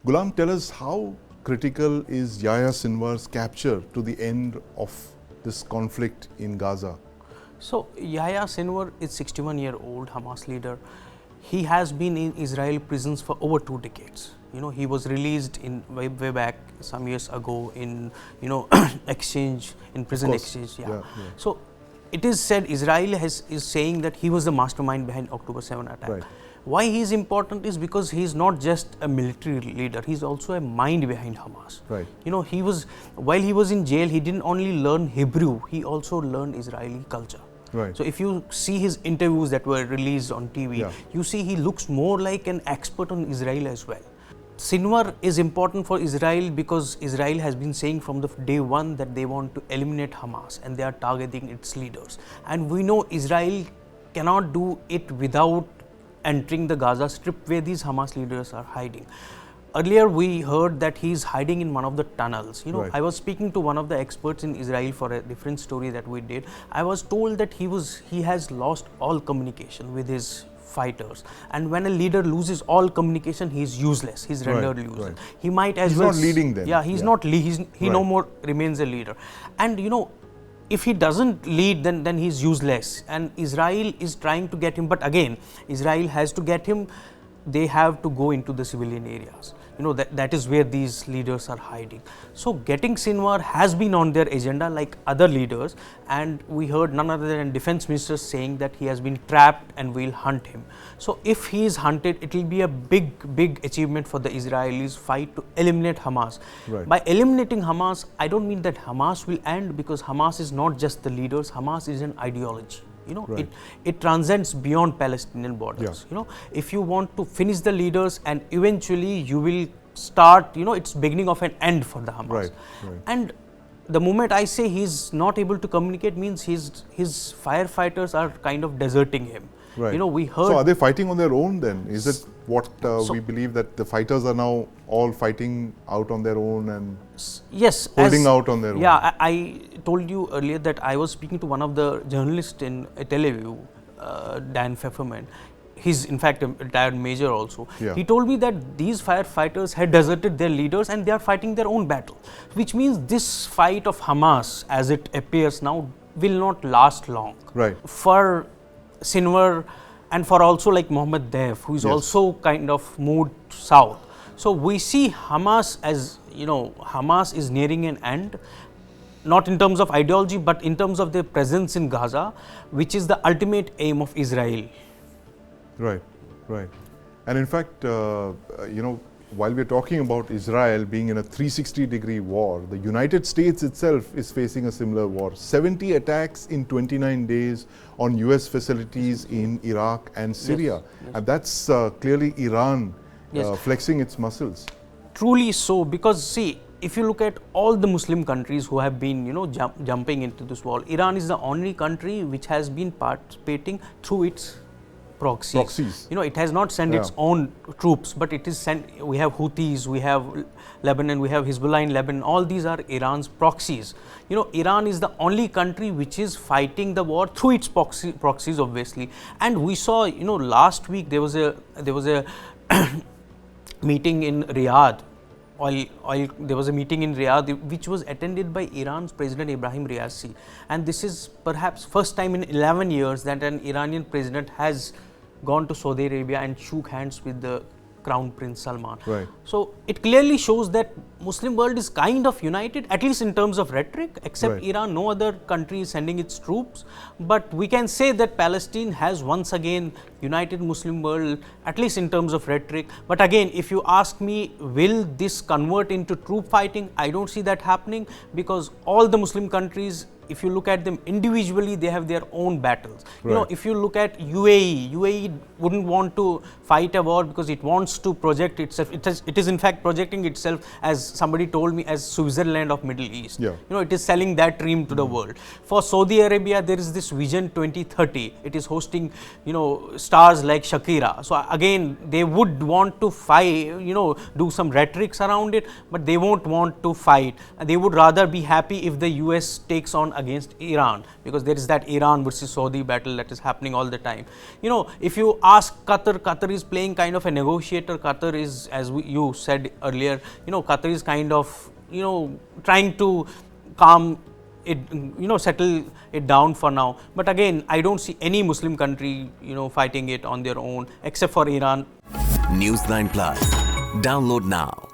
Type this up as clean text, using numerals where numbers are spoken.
Ghulam, tell us how critical is Yahya Sinwar's capture to the end of this conflict in Gaza? So, Yahya Sinwar is 61-year-old Hamas leader. He has been in Israel prisons for over 2 decades. He was released in way back some years ago in, exchange, in prison exchange. Yeah. So, it is said Israel is saying that he was the mastermind behind October 7 attack. Right. Why he is important is because he is not just a military leader, he is also a mind behind Hamas. Right. While he was in jail, he didn't only learn Hebrew, he also learned Israeli culture. Right. So if you see his interviews that were released on TV, you see he looks more like an expert on Israel as well. Sinwar is important for Israel because Israel has been saying from the day one that they want to eliminate Hamas and they are targeting its leaders. And we know Israel cannot do it without entering the Gaza Strip where these Hamas leaders are hiding. Earlier we heard that he is hiding in one of the tunnels. Right. I was speaking to one of the experts in Israel for a different story that we did. I was told that he has lost all communication with his fighters, and when a leader loses all communication, he is useless. He is rendered useless. Right. He might as he's well. He's not leading them. Yeah, he no more remains a leader. And if he doesn't lead, then he's useless. And Israel is trying to get him, but again, Israel has to get him. They have to go into the civilian areas. That is where these leaders are hiding. So getting Sinwar has been on their agenda like other leaders, and we heard none other than defense ministers saying that he has been trapped and we'll hunt him. So if he is hunted, it will be a big achievement for the Israelis fight to eliminate Hamas. Right. By eliminating Hamas, I don't mean that Hamas will end, because Hamas is not just the leaders, Hamas is an ideology. Right. It transcends beyond Palestinian borders. If you want to finish the leaders, and eventually you will start, it's beginning of an end for the Hamas. Right. And the moment I say he's not able to communicate means his firefighters are kind of deserting him. Right. We heard. So are they fighting on their own then? Is it what we believe, that the fighters are now all fighting out on their own and holding out on their own? Yeah, I told you earlier that I was speaking to one of the journalists in Tel Aviv, Dan Pfefferman. He's in fact a retired major also. Yeah. He told me that these firefighters had deserted their leaders and they are fighting their own battle, which means this fight of Hamas, as it appears now, will not last long. Right. For Sinwar and for also like Mohammed Deif, who is also kind of moved south. So we see Hamas as, Hamas is nearing an end, not in terms of ideology, but in terms of their presence in Gaza, which is the ultimate aim of Israel. Right. And in fact, while we're talking about Israel being in a 360-degree war, the United States itself is facing a similar war. 70 attacks in 29 days on US facilities in Iraq and Syria. Yes. And that's clearly Iran flexing its muscles. Truly so, because see, if you look at all the Muslim countries who have been, jumping into this war, Iran is the only country which has been participating through its proxies. It has not sent its own troops, but it is sent. We have Houthis, we have Lebanon, we have Hezbollah in Lebanon. All these are Iran's proxies. Iran is the only country which is fighting the war through its proxies, obviously. And we saw, last week there was a meeting in Riyadh. There was a meeting in Riyadh which was attended by Iran's President Ibrahim Raisi, and this is perhaps first time in 11 years that an Iranian president has gone to Saudi Arabia and shook hands with the Crown Prince Salman. Right. So it clearly shows that Muslim world is kind of united, at least in terms of rhetoric, except Iran. No other country is sending its troops, but we can say that Palestine has once again united Muslim world, at least in terms of rhetoric. But again, if you ask me, will this convert into troop fighting? I don't see that happening, because all the Muslim countries, if you look at them individually, they have their own battles. If you look at UAE wouldn't want to fight a war because it wants to project itself. It is in fact projecting itself, as somebody told me, as Switzerland of Middle East. It is selling that dream to the world. For Saudi Arabia, there is this Vision 2030. It is hosting, stars like Shakira. So again, they would want to fight, do some rhetorics around it, but they won't want to fight. They would rather be happy if the US takes on against Iran, because there is that Iran versus Saudi battle that is happening all the time. You know, if you ask Qatar, Qatar is playing kind of a negotiator. Qatar is, as you said earlier, you know, Qatar is kind of, you know, trying to calm it, you know, settle it down for now. But again, I don't see any Muslim country, you know, fighting it on their own except for Iran. News 9 Plus. Download now.